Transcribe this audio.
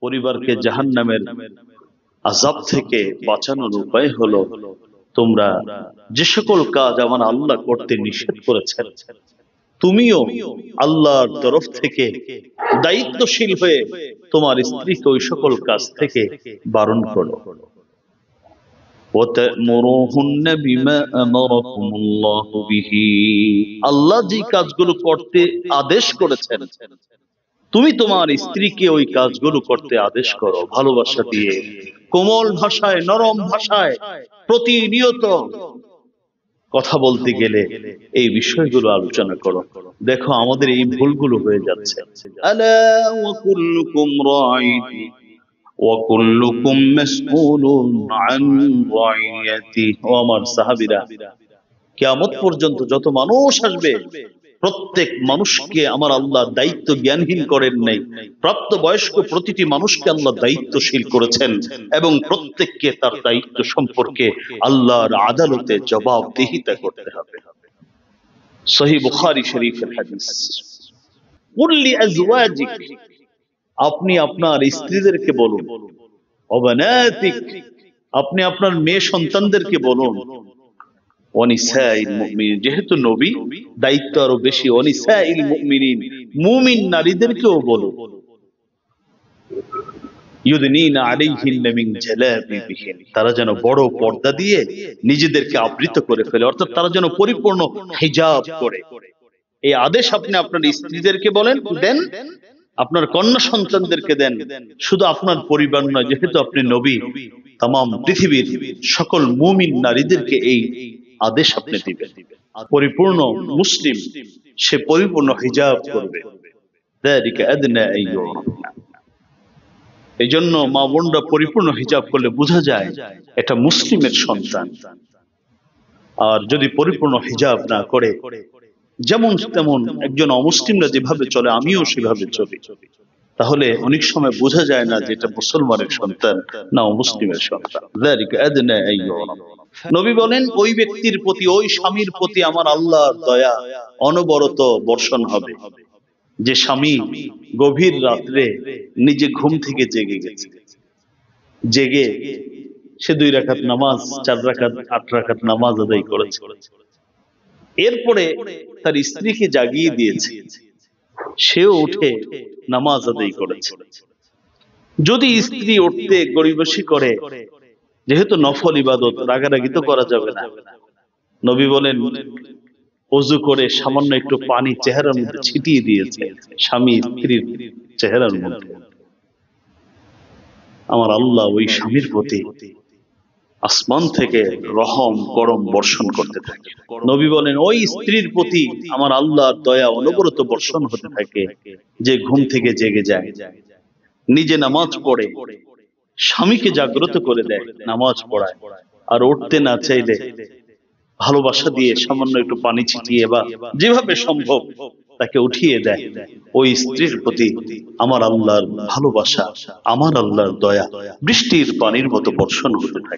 পরিবারকে জাহান্নামের আযাব থেকে বাঁচানোর উপায় হলো তোমরা যে সকল কাজ আমার আল্লাহ করতে নিষেধ করেছেন তুমিও আল্লাহর তরফ থেকে দায়িত্বশীল হয়ে তোমার স্ত্রীকে ওই সকল কাজ থেকে বারণ করো। আল্লাহ যে কাজগুলো করতে আদেশ করেছেন তুমি তোমার স্ত্রীকে ওই কাজগুলো করতে আদেশ করো, ভালোবাসা দিয়ে, কোমল ভাষায়, নরম ভাষায়, প্রতিনিয়ত কথা বলতে গেলে এই বিষয়গুলো আলোচনা করো। দেখো আমাদের এই ভুলগুলো হয়ে যাচ্ছে। আলা ওয়া কুল্লুকুম রাঈন ওয়া কুল্লুকুম মাসউলুন আন রাইয়াতিহি। ও আমার সাহাবীরা, কিয়ামত পর্যন্ত যত মানুষ আসবে প্রত্যেক মানুষকে আমার আল্লাহ দায়িত্ব জ্ঞানহীন করেন নাই। প্রাপ্ত বয়স্ক প্রতিটি মানুষকে আল্লাহ দায়িত্বশীল করেছেন এবং প্রত্যেককে তার দায়িত্ব সম্পর্কে আল্লাহর আদালতে জবাবদিহিতা করতে হবে। সহিহ বুখারী শরীফের হাদিস। কুল্লি আজওয়াজিক, আপনি আপনার স্ত্রীদেরকে বলুন, ওয়াবানাতিক, আপনি আপনার মেয়ে সন্তানদেরকে বলুন, ওয়ানিসাইল মুমিনিন, যেহেতু নবী দায়িত্ব আরো বেশি, ওয়ানিসাইল মুমিনিন, মুমিন নারীদেরকেও বলুন, ইউদনিনা আলাইহিন্না মিন জালাবিবিহিন, তারা যেন বড় পর্দা দিয়ে নিজেদেরকে আবৃত করে ফেলে, অর্থাৎ তারা যেন পরিপূর্ণ হিজাব করে। এই আদেশ আপনি আপনার স্ত্রীদেরকে বলেন, দেন, আপনার কন্যা সন্তানদেরকে দেন। শুধু আপনার পরিবার নয়, যেহেতু আপনি নবী, তামাম পৃথিবীর সকল মুমিন নারীদেরকে এই আদেশ আপনি দিবেন। পরিপূর্ণ মুসলিম সে পরিপূর্ণ হিজাব করবে। যালিকা আদনা আইয়ুরাফনা। এই জন্য মা বোনরা পরিপূর্ণ হিজাব করলে বোঝা যায় এটা মুসলিমের সন্তান। আর যদি পরিপূর্ণ হিজাব না করে, যেমন তেমন একজন অমুসলিমরা যেভাবে চলে আমিও সেভাবে চলি, তাহলে অনেক সময় বোঝা যায় না যে এটা মুসলমানের সন্তান না অমুসলিমের সন্তান। যালিকা আদনা আইয়ুরাফনা। নবী বলেন, ওই ব্যক্তির প্রতি, ওই স্বামীর প্রতি আমার আল্লাহর দয়া অনবরত বর্ষণ হবে যে স্বামী গভীর রাত্রে নিজে ঘুম থেকে জেগে গেছে, জেগে সে 2 রাকাত নামাজ, 4 রাকাত, 8 রাকাত নামাজ আদায় করেছে, এরপরে তার স্ত্রীকে জাগিয়ে দিয়েছে, সেও উঠে নামাজ আদায় করেছে। যদি স্ত্রী উঠতে গড়িমসি করে, যেহেতু নফল ইবাদত, রাগারাগি তো করা যাবে না, নবী বলেন ওযু করে সামান্য একটু পানি চেহারার মধ্যে ছিটিয়ে দিয়েছে স্বামী স্ত্রীর চেহারার মধ্যে, আমার আল্লাহ ওই স্বামীর প্রতি আসমান থেকে রহম করম বর্ষণ করতে থাকে। নবী বলেন, ওই স্ত্রীর প্রতি আমার আল্লাহর দয়া অনবরত বর্ষণ হতে থাকে যে ঘুম থেকে জেগে যায়, নিজে নামাজ পড়ে, স্বামীকে জাগ্রত করে দেয়, নামাজ পড়ায়, আর উঠতে না চাইলে ভালোবাসা দিয়ে সামান্য একটু পানি ছিটিয়ে বা যেভাবে সম্ভব তাকে উঠিয়ে দেয়। ওই স্ত্রীর প্রতি আমার আল্লাহর ভালোবাসা, আমার আল্লাহর দয়া বৃষ্টির পানির মতো বর্ষণ হতে থাকে।